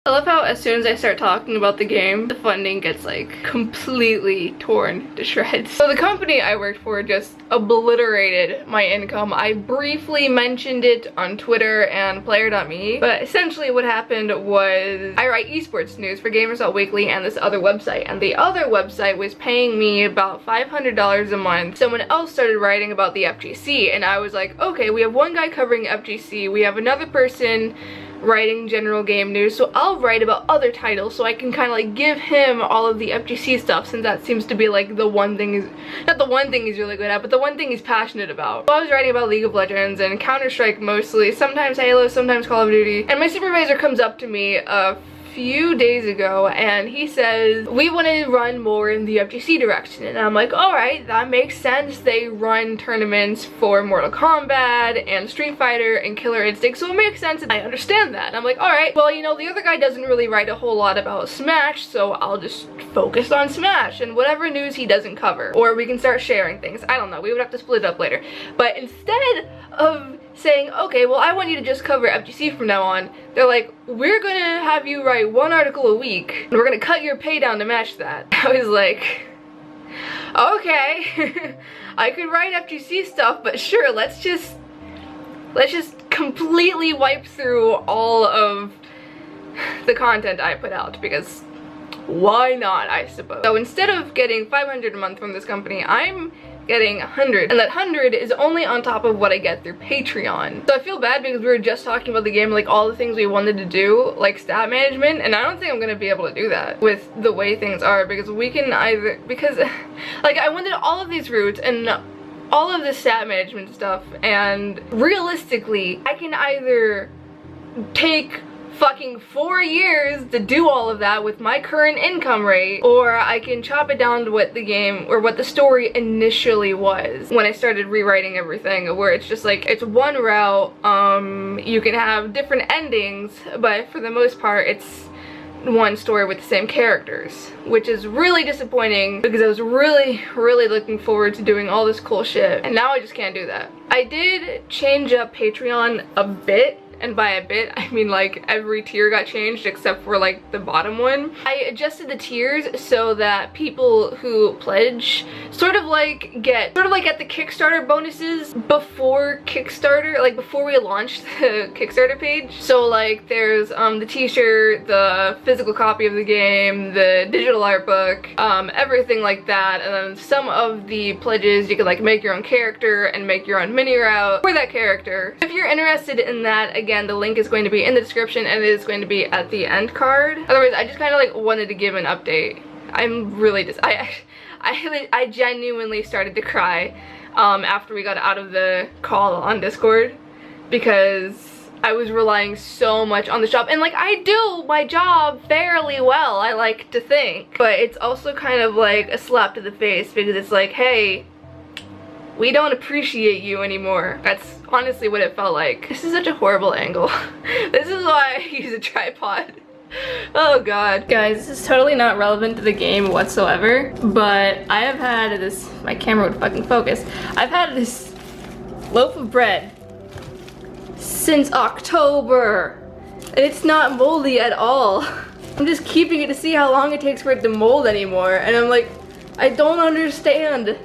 I love how as soon as I start talking about the game, the funding gets like completely torn to shreds. So the company I worked for just obliterated my income. I briefly mentioned it on Twitter and Player.me, but essentially what happened was I write esports news for Gamers.Weekly and this other website, and the other website was paying me about $500 a month. Someone else started writing about the FGC, and I was like, okay, we have one guy covering FGC, we have another person writing general game news, so I'll write about other titles so I can kind of like give him all of the FGC stuff, since that seems to be like the one thing he's, not the one thing he's really good at, but the one thing he's passionate about. So I was writing about League of Legends and Counter-Strike mostly, sometimes Halo, sometimes Call of Duty, and my supervisor comes up to me a few days ago and he says, we want to run more in the FGC direction, and I'm like, alright, that makes sense. They run tournaments for Mortal Kombat and Street Fighter and Killer Instinct, so it makes sense, and I understand that. And I'm like, alright, well, you know, the other guy doesn't really write a whole lot about Smash, so I'll just focus on Smash and whatever news he doesn't cover, or we can start sharing things. I don't know, we would have to split it up later. But instead of saying, okay, well, I want you to just cover FGC from now on, they're like, we're gonna have you write one article a week, and we're gonna cut your pay down to match that. I was like, okay, I could write FGC stuff, but sure, let's just completely wipe through all of the content I put out, because why not, I suppose. So instead of getting $500 a month from this company, I'm getting $100, and that $100 is only on top of what I get through Patreon. So I feel bad because we were just talking about the game, like all the things we wanted to do, like stat management, and I don't think I'm gonna be able to do that with the way things are, because we can either, because like I wanted all of these routes and all of this stat management stuff, and realistically I can either take fucking 4 years to do all of that with my current income rate, or I can chop it down to what the game, or what the story initially was when I started rewriting everything, where it's just like, it's one route, you can have different endings, but for the most part it's one story with the same characters, which is really disappointing because I was really looking forward to doing all this cool shit, and now I just can't do that. I did change up Patreon a bit, and by a bit I mean like every tier got changed except for like the bottom one. I adjusted the tiers so that people who pledge sort of like get the Kickstarter bonuses before Kickstarter, like before we launched the Kickstarter page. So like there's the t-shirt, the physical copy of the game, the digital art book, everything like that, and then some of the pledges you can like make your own character and make your own mini route for that character. If you're interested in that, again, the link is going to be in the description and it is going to be at the end card. Otherwise, I just kind of like wanted to give an update. I'm really just, I genuinely started to cry after we got out of the call on Discord, because I was relying so much on the shop, and like I do my job fairly well, I like to think, but it's also kind of like a slap to the face, because it's like, hey, we don't appreciate you anymore. That's honestly what it felt like. This is such a horrible angle. This is why I use a tripod. Oh god. Guys, this is totally not relevant to the game whatsoever, but I have had this, my camera would fucking focus. I've had this loaf of bread since October, and it's not moldy at all. I'm just keeping it to see how long it takes for it to mold anymore, and I'm like, I don't understand.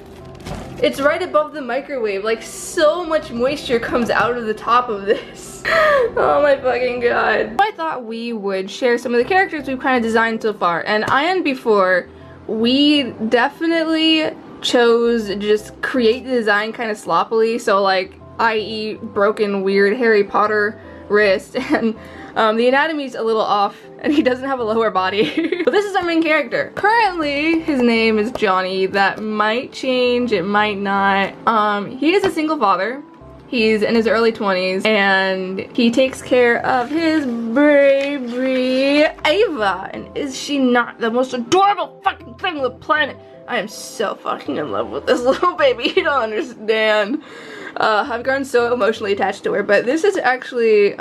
It's right above the microwave, like so much moisture comes out of the top of this. Oh my fucking god. I thought we would share some of the characters we've kind of designed so far, and Ian before, we definitely chose to just create the design kind of sloppily, so like, i.e. broken weird Harry Potter wrist, and the anatomy's a little off, and he doesn't have a lower body. But this is our main character. Currently, his name is Johnny. That might change, it might not. He is a single father. He's in his early 20s, and he takes care of his baby, Ava. And is she not the most adorable fucking thing on the planet? I am so fucking in love with this little baby, you don't understand. I've grown so emotionally attached to her, but this is actually,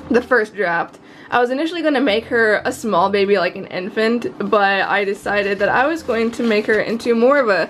the first draft. I was initially going to make her a small baby, like an infant, but I decided that I was going to make her into more of a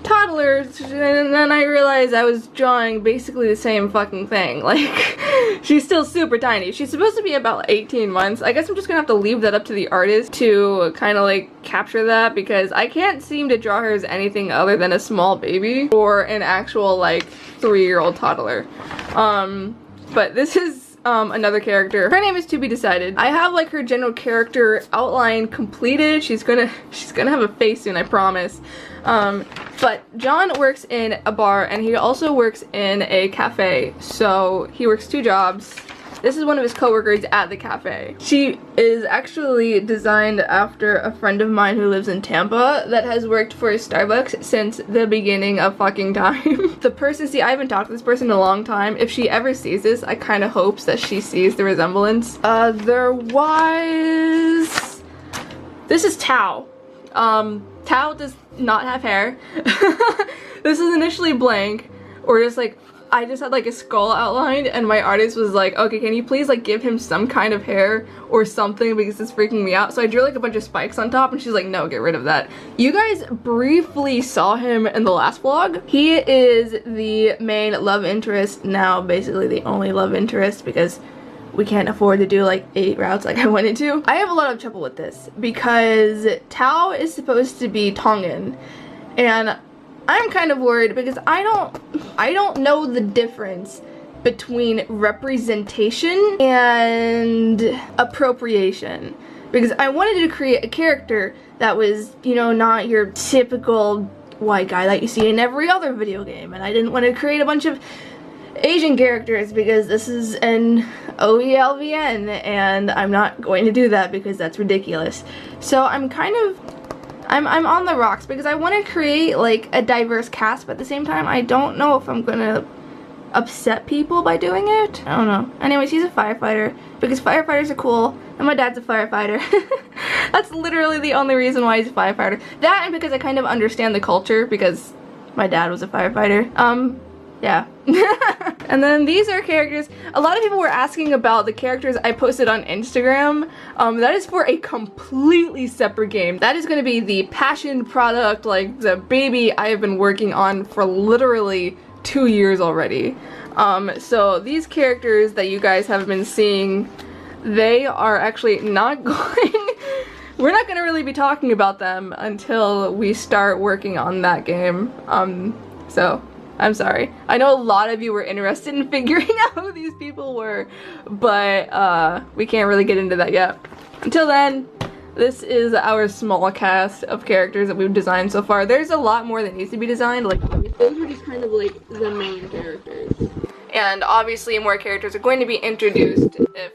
toddlers, and then I realized I was drawing basically the same fucking thing. Like, she's still super tiny. She's supposed to be about 18 months. I guess I'm just gonna have to leave that up to the artist to kind of like capture that, because I can't seem to draw her as anything other than a small baby or an actual like 3-year-old toddler. But this is another character. Her name is to be decided. I have like her general character outline completed. She's gonna have a face soon, I promise. But John works in a bar and he also works in a cafe. So he works 2 jobs. This is one of his coworkers at the cafe. She is actually designed after a friend of mine who lives in Tampa that has worked for Starbucks since the beginning of fucking time. The person, see, I haven't talked to this person in a long time. If she ever sees this, I kind of hopes that she sees the resemblance. There was... This is Tao. Tao does not have hair. This is initially blank, or just like, I just had like a skull outlined and my artist was like, okay, can you please like give him some kind of hair or something because it's freaking me out. So I drew like a bunch of spikes on top and she's like, no, get rid of that. You guys briefly saw him in the last vlog. He is the main love interest now, basically the only love interest, because we can't afford to do like 8 routes like I wanted to. I have a lot of trouble with this because Tao is supposed to be Tongan, and I'm kind of worried because I don't know the difference between representation and appropriation, because I wanted to create a character that was, you know, not your typical white guy that you see in every other video game, and I didn't want to create a bunch of Asian characters because this is an OELVN and I'm not going to do that because that's ridiculous. So I'm kind of I'm on the rocks because I want to create like a diverse cast, but at the same time I don't know if I'm gonna upset people by doing it. I don't know. Anyways, he's a firefighter because firefighters are cool and my dad's a firefighter. That's literally the only reason why he's a firefighter. That and because I kind of understand the culture because my dad was a firefighter. Yeah. And then these are characters. A lot of people were asking about the characters I posted on Instagram. That is for a completely separate game. That is going to be the passion product, like the baby I have been working on for literally 2 years already. So these characters that you guys have been seeing, they are actually not going... We're not going to really be talking about them until we start working on that game. So... I'm sorry. I know a lot of you were interested in figuring out who these people were, but we can't really get into that yet. Until then, this is our small cast of characters that we've designed so far. There's a lot more that needs to be designed. Like, those are just kind of like the main characters. And obviously more characters are going to be introduced if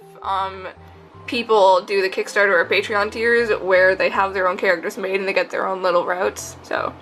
people do the Kickstarter or Patreon tiers where they have their own characters made and they get their own little routes. So,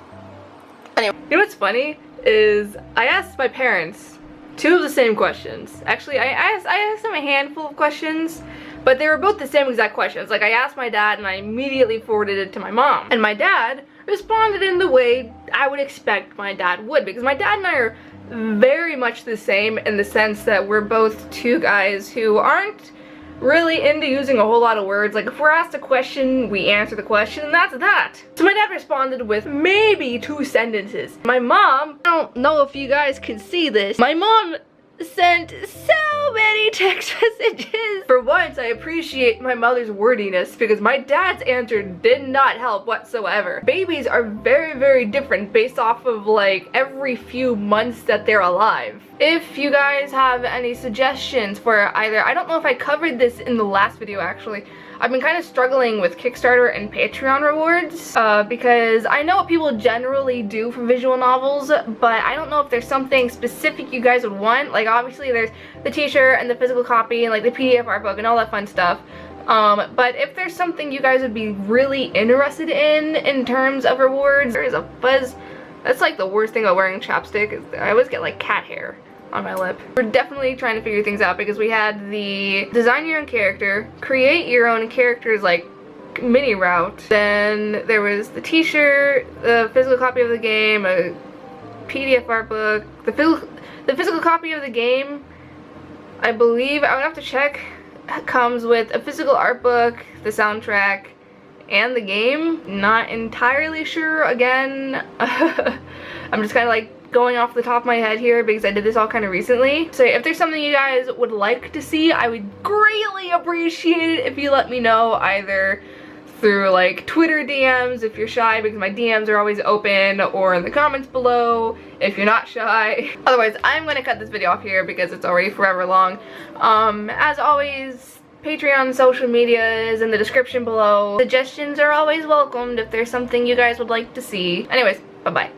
anyway. You know what's funny? Is I asked my parents 2 of the same questions. Actually, I asked them a handful of questions, but they were both the same exact questions. Like, I asked my dad and I immediately forwarded it to my mom. And my dad responded in the way I would expect my dad would, because my dad and I are very much the same in the sense that we're both 2 guys who aren't really into using a whole lot of words. Like, if we're asked a question, we answer the question, and that's that. So my dad responded with maybe 2 sentences. My mom, I don't know if you guys can see this, my mom sent so many text messages. For once, I appreciate my mother's wordiness because my dad's answer did not help whatsoever. Babies are very, very different based off of like every few months that they're alive. If you guys have any suggestions for either, I don't know if I covered this in the last video actually, I've been kind of struggling with Kickstarter and Patreon rewards because I know what people generally do for visual novels, but I don't know if there's something specific you guys would want. Like, obviously there's the t-shirt and the physical copy and like the PDF art book and all that fun stuff. But if there's something you guys would be really interested in terms of rewards, there is a fuzz. That's like the worst thing about wearing chapstick, is I always get like cat hair on my lip. We're definitely trying to figure things out because we had the design your own character, create your own character's like mini route. Then there was the t-shirt, the physical copy of the game, a PDF art book. The physical copy of the game, I believe, I would have to check, comes with a physical art book, the soundtrack, and the game, not entirely sure. Again, I'm just kind of like going off the top of my head here because I did this all kind of recently. So if there's something you guys would like to see, I would greatly appreciate it if you let me know, either through like Twitter DMs if you're shy, because my DMs are always open, or in the comments below if you're not shy. Otherwise, I'm gonna cut this video off here because it's already forever long. As always, Patreon, social media is in the description below. Suggestions are always welcomed if there's something you guys would like to see. Anyways, bye-bye.